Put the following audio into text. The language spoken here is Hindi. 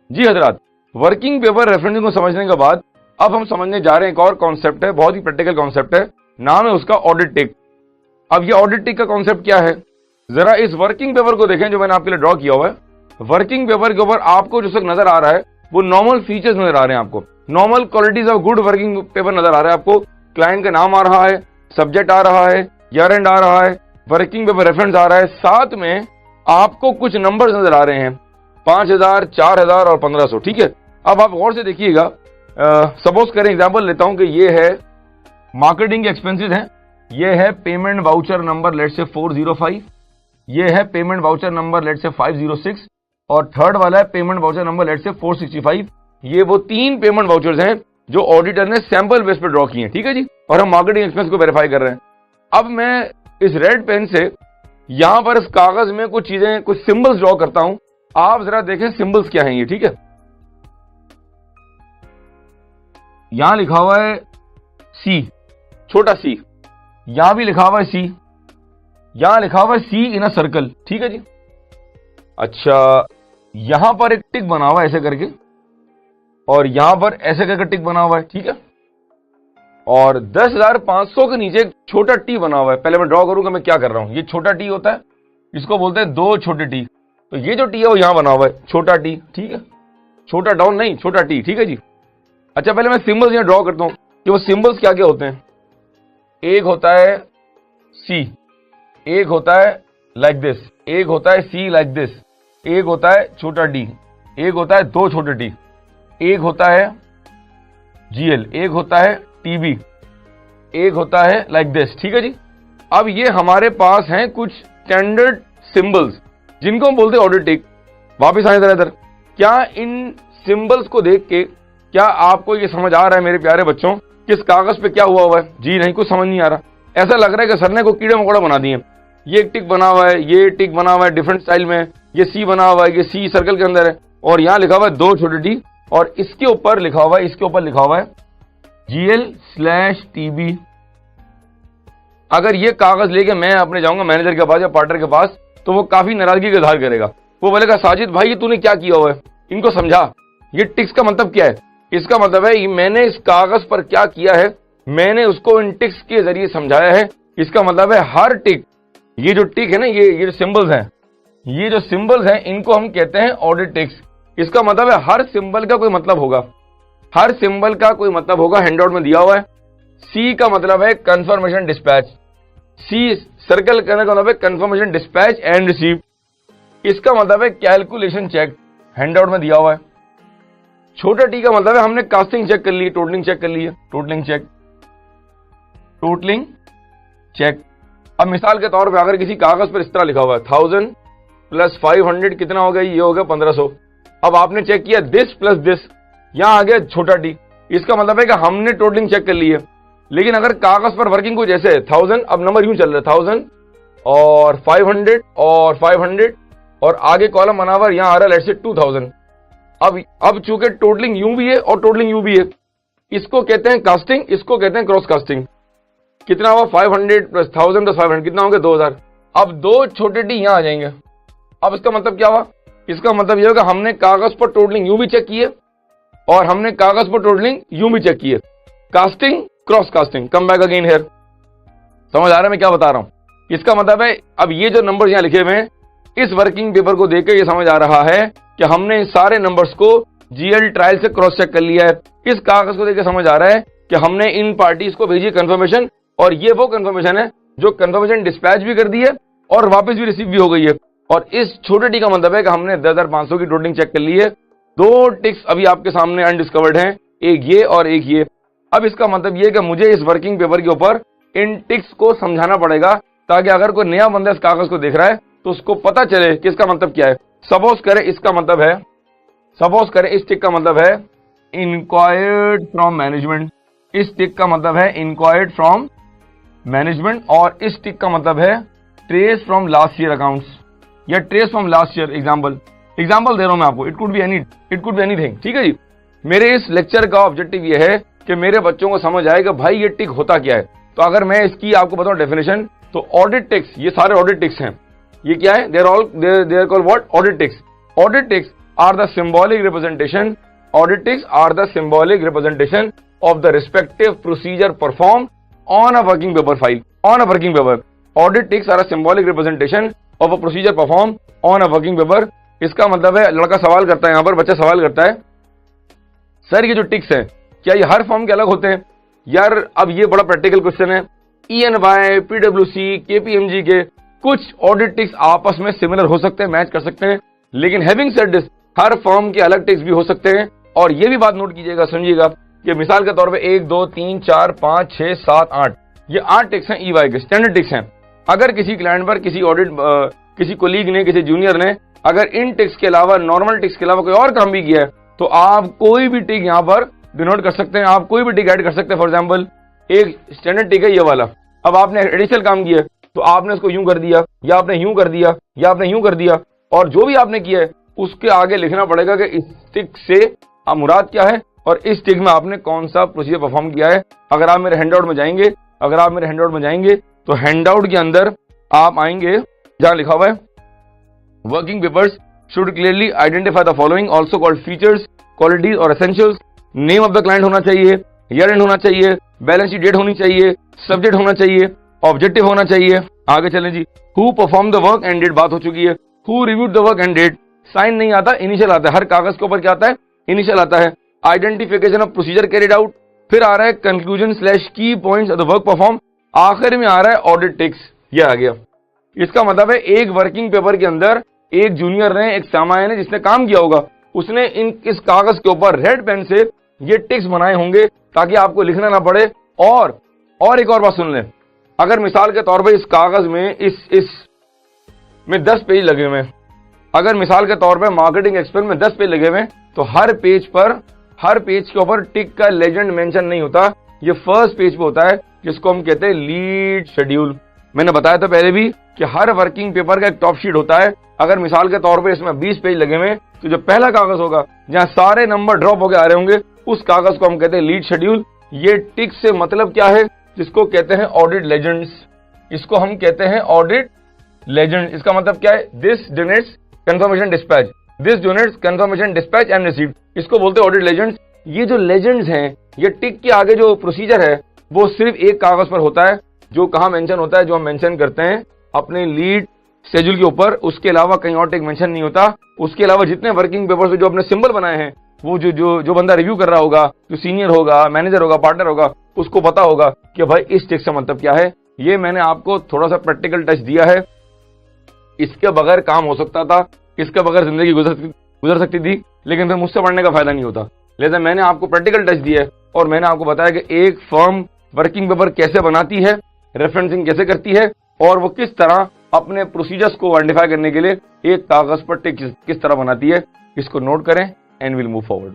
जी हजरात, वर्किंग पेपर रेफरेंसिंग को समझने के बाद अब हम समझने जा रहे हैं एक और कॉन्सेप्ट है, बहुत ही प्रैक्टिकल कॉन्सेप्ट है, नाम है उसका ऑडिट टिक। अब ये ऑडिट टिक का कॉन्सेप्ट क्या है, जरा इस वर्किंग पेपर को देखें जो मैंने आपके लिए ड्रॉ किया हुआ है। वर्किंग पेपर के ऊपर आपको जो नजर आ रहा है वो नॉर्मल फीचर्स नजर आ रहे हैं, आपको normal qualities of good working paper नजर आ रहा है। आपको क्लाइंट का नाम आ रहा है, सब्जेक्ट आ रहा है, ईयर एंड आ रहा है, वर्किंग पेपर रेफरेंस आ रहा है, साथ में आपको कुछ नंबर्स नजर आ रहे हैं 5000, 4000 और 1500। ठीक है, अब आप गौर से देखिएगा। सपोज करें, एग्जांपल लेता हूं कि ये है मार्केटिंग के एक्सपेंसेस हैं, ये है पेमेंट वाउचर नंबर लेट से 405, ये है पेमेंट वाउचर नंबर लेट से 506 और थर्ड वाला है पेमेंट वाउचर नंबर लेट से 465। ये वो 3 पेमेंट वाउचर्स हैं जो ऑडिटर ने सैंपल बेस पे ड्रॉ किए हैं। ठीक है जी, और हम मार्केटिंग एक्सपेंस को वेरीफाई कर रहे हैं। अब मैं इस रेड पेन से यहां पर इस कागज में कुछ चीजें, कुछ सिंबल्स ड्रॉ करता हूं। आप जरा देखें सिंबल्स क्या हैं ये। ठीक है, यहां लिखा हुआ है सी, छोटा सी, यहां भी लिखा हुआ है सी, यहां लिखा हुआ है सी इन अ सर्कल। ठीक है जी, अच्छा यहां पर एक टिक बना हुआ है ऐसे करके, और यहां पर ऐसे करके टिक बना हुआ है। ठीक है, और 10,500 के नीचे एक छोटा टी बना हुआ है। पहले मैं ड्रॉ करूंगा मैं क्या कर रहा हूं। ये छोटा टी होता है, इसको बोलते हैं 2 छोटे टी। तो ये जो टी है वो यहां बना हुआ है, छोटा टी। ठीक है, छोटा डाउन नहीं, छोटा टी। ठीक है जी, अच्छा पहले मैं सिंबल्स यहां ड्रॉ करता हूं कि वो सिंबल्स क्या क्या होते हैं। एक होता है सी, एक होता है लाइक दिस, एक होता है सी लाइक दिस, एक होता है छोटा डी, एक होता है 2 छोटे टी, एक होता है जीएल, एक होता है टीबी, एक होता है लाइक दिस। ठीक है जी, अब ये हमारे पास हैं कुछ स्टैंडर्ड सिंबल्स जिनको हम बोलते हैं ऑडिट टिक। वापिस आए इधर। क्या इन सिंबल्स को देख के क्या आपको ये समझ आ रहा है मेरे प्यारे बच्चों किस कागज पे क्या हुआ है? जी नहीं, कुछ समझ नहीं आ रहा। ऐसा लग रहा है कि सर ने को कीड़े मकोड़ा बना दिए। ये एक टिक बना हुआ है, ये टिक बना हुआ है डिफरेंट स्टाइल में, ये सी बना हुआ है, ये सी सर्कल के अंदर है, और यहां लिखा हुआ है 2 छोटे टी, और इसके ऊपर लिखा हुआ है, इसके ऊपर लिखा हुआ है GL/TB। अगर ये कागज लेके मैं अपने जाऊंगा मैनेजर के पास या पार्टनर के पास तो वो काफी नाराजगी का इजहार करेगा। वो बोलेगा साजिद भाई ये तूने क्या किया हुआ है, इनको समझा, ये टिक्स का मतलब क्या है। इसका मतलब है मैंने इस कागज पर क्या किया है, मैंने उसको इन टिक्स के जरिए समझाया है। इसका मतलब है हर टिक, ये जो टिक है ना, ये जो सिंबल्स हैं, ये जो सिंबल्स हैं इनको हम कहते हैं ऑडिट टिक्स। इसका मतलब है हर सिंबल का कोई मतलब होगा, हर सिंबल का कोई मतलब होगा। हैंडआउट में दिया हुआ है। सी का मतलब है कंफर्मेशन डिस्पैच, सी सर्कल करने का मतलब है कंफर्मेशन डिस्पैच एंड रिसीव। इसका मतलब है कैलकुलेशन चेक, हैंडआउट में दिया हुआ है। छोटा टी का मतलब है हमने कास्टिंग चेक कर ली, टोटलिंग चेक कर ली है, टोटलिंग चेक, टोटलिंग चेक। अब मिसाल के तौर पे अगर किसी कागज पर इस तरह लिखा हुआ है 1000 + 500 कितना हो गया, ये हो गया 1500। अब आपने चेक किया दिस प्लस दिस, यहां आ गया छोटा टी। इसका मतलब है कि हमने टोटलिंग चेक कर ली है। लेकिन अगर कागज पर वर्किंग को जैसे 1000, अब नंबर यूं चल रहा है 1000 और 500 और 500 और आगे कॉलम बना हुआ यहां आ रहा है लेट्स से 2000। अब चूंकि टोटलिंग यूं भी है और टोटलिंग यूं भी है, इसको कहते हैं कास्टिंग, इसको कहते हैं क्रॉस कास्टिंग। कितना हुआ 500 + 1000 + 500 कितना हो गया 2000। अब 2 छोटे टी यहां आ जाएंगे। अब इसका मतलब क्या हुआ, इसका मतलब यह होगा हमने कागज पर टोटलिंग यूं भी चेक की है और हमने कागज पर टोटलिंग यूं भी चेक की है। Casting cross casting, come back again here. समझ आ रहा है मैं क्या बता रहा हूं। इसका मतलब है अब ये जो नंबर यहां लिखे हुए हैं, इस वर्किंग पेपर को देख के ये समझ आ रहा है कि हमने सारे नंबर्स को जीएल ट्रायल से क्रॉस चेक कर लिया है। इस कागज को देख के समझ आ रहा है कि हमने इन पार्टीज को भेजी कंफर्मेशन, और ये वो कंफर्मेशन है जो कंफर्मेशन डिस्पैच भी कर दी है और वापस भी रिसीव भी हो गई है। और इस छोटे टी का मतलब है कि हमने 10,500 की टोटलिंग चेक कर ली है। 2 टिक्स अभी आपके सामने अनडिस्कवर्ड हैं, एक ये और एक ये। अब इसका मतलब ये कि मुझे इस वर्किंग पेपर के ऊपर इन टिक्स को समझाना पड़ेगा ताकि अगर कोई नया बंदा इस कागज को देख रहा है तो उसको पता चले कि इसका मतलब क्या है। सपोज करें इसका मतलब है, सपोज करें इस टिक का मतलब है इंक्वायर्ड फ्रॉम मैनेजमेंट, इस टिक का मतलब है इंक्वायर्ड फ्रॉम मैनेजमेंट, और इस टिक का मतलब है trace from last year accounts या trace from last year. Example दे रहा हूं मैं आपको, इट कुड बी एनीथिंग। ठीक है जी, मेरे इस लेक्चर का ऑब्जेक्टिव ये है कि मेरे बच्चों को समझ आए कि भाई ये टिक होता क्या है। तो अगर मैं इसकी आपको बताऊं डेफिनेशन, तो ऑडिट टिक्स, ये सारे ऑडिट टिक्स हैं। ये क्या है, they are called what, audit ticks. Audit ticks are the symbolic representation, audit ticks are the symbolic representation of the respective procedure performed on a working paper file. On a working paper, audit ticks are a symbolic representation of a procedure performed on a working paper. इसका मतलब है, लड़का सवाल करता है, यहां पर बच्चा सवाल करता है, सर ये जो टिक्स है क्या ये हर फॉर्म के अलग होते हैं? यार अब ये बड़ा प्रैक्टिकल क्वेश्चन है। ENY, PwC, KPMG के कुछ ऑडिट टिक्स आपस में सिमिलर हो सकते हैं, मैच कर सकते हैं, लेकिन having said this, her form के अलग टिक्स भी हो सकते हैं। और ये भी बात नोट कीजिएगा, समझिएगा कि मिसाल के तौर पे 1, 2, 3, 4, 5, 6, 7, 8 ये 8 टिक्स हैं EY के, स्टैंडर्ड टिक्स हैं। अगर किसी क्लाइंट पर किसी ऑडिट किसी कोलीग ने, किसी जूनियर ने अगर इन टिक्स के अलावा, नॉर्मल टिक्स के अलावा कोई और काम भी किया है, तो आप कोई भी टिक यहां पर डिनोट कर सकते हैं, आप कोई भी टिक ऐड कर सकते हैं। फॉर एग्जाम्पल एक स्टैंडर्ड टिक है ये वाला, अब आपने एडिशनल काम किया है तो आपने इसको यूं कर दिया, या आपने यूं कर दिया, या आपने यूं कर दिया, और जो भी आपने किया है उसके आगे लिखना पड़ेगा कि इस टिक से मुराद क्या है और इस टिक में आपने कौन सा प्रोसीजर परफॉर्म किया है। अगर आप मेरे हैंडआउट में जाएंगे, तो हैंडआउट के अंदर आप आएंगे जहां लिखा हुआ है working papers should clearly identify the following also called features, qualities और essentials. Name of the client होना चाहिए, ईयर एंड होना चाहिए, बैलेंस शीट डेट होनी चाहिए, सब्जेक्ट होना चाहिए, ऑब्जेक्टिव होना चाहिए। आगे चलें जी, who perform the work and date बात हो चुकी है, who reviewed the work and date, sign नहीं आता, इनिशियल आता है, हर कागज के ऊपर क्या आता है, इनिशियल आता है। Identification of procedure carried out, फिर आ रहा है कंक्लूजन स्लैश की points of the work perform, आखिर में आ रहा है ऑडिट टिक्स। ये आ गया। इसका मतलब है एक वर्किंग पेपर के अंदर एक जूनियर ने, एक सामान्य ने जिसने काम किया होगा, उसने इस कागज के ऊपर रेड पेन से ये टिक्स बनाए होंगे ताकि आपको लिखना ना पड़े। और एक और बात सुन लें, अगर मिसाल के तौर पर इस कागज में इसमें 10 पेज लगे हुए हैं, अगर मिसाल के तौर पर मार्केटिंग एक्सपेल में 10 पेज लगे हुए हैं, तो हर पेज के ऊपर टिक का लेजेंड मेंशन नहीं होता, ये फर्स्ट पेज पे होता है, जिसको हम कहते हैं लीड शेड्यूल। मैंने बताया था पहले भी कि हर वर्किंग पेपर का एक टॉप शीट होता है। अगर मिसाल के तौर पे इसमें 20 पेज लगे हुए, तो जो पहला कागज होगा जहां सारे नंबर ड्रॉप होकर आ रहे होंगे, उस कागज को हम कहते हैं लीड शेड्यूल। ये टिक से मतलब क्या है, जिसको कहते हैं ऑडिट लेजेंड्स, इसको हम कहते हैं ऑडिट लेजेंड। इसका मतलब क्या है, this denotes confirmation dispatch, this denotes confirmation dispatch and received, इसको बोलते हैं ऑडिट लेजेंड्स। ये जो लेजेंड्स हैं, ये टिक के आगे जो प्रोसीजर है वो सिर्फ एक कागज पर होता है, जो कहां मेंशन होता है, जो हम मेंशन करते हैं अपने लीड शेड्यूल के ऊपर, उसके अलावा कहीं और टिक मेंशन नहीं होता। उसके अलावा जितने वर्किंग पेपर्स पे जो अपने सिंबल बनाए हैं, वो जो बंदा रिव्यू कर रहा होगा, जो सीनियर होगा, मैनेजर होगा, पार्टनर होगा, उसको पता होगा कि भाई इस टिक से मतलब क्या है। ये मैंने आपको थोड़ा सा प्रैक्टिकल टच दिया है, इसके बगैर काम हो सकता था, इसके बगैर जिंदगी गुजर सकती थी, लेकिन फिर मुझसे पढ़ने का फायदा नहीं होता। लिहाजा मैंने आपको प्रैक्टिकल टच दिया है और मैंने आपको बताया कि एक फर्म वर्किंग पेपर कैसे बनाती है, रेफरेंसिंग कैसे करती है, और वो किस तरह अपने प्रोसीजर्स को आइडेंटिफाई करने के लिए एक कागज पर टिक किस तरह बनाती है। इसको नोट करें एंड विल मूव फॉरवर्ड।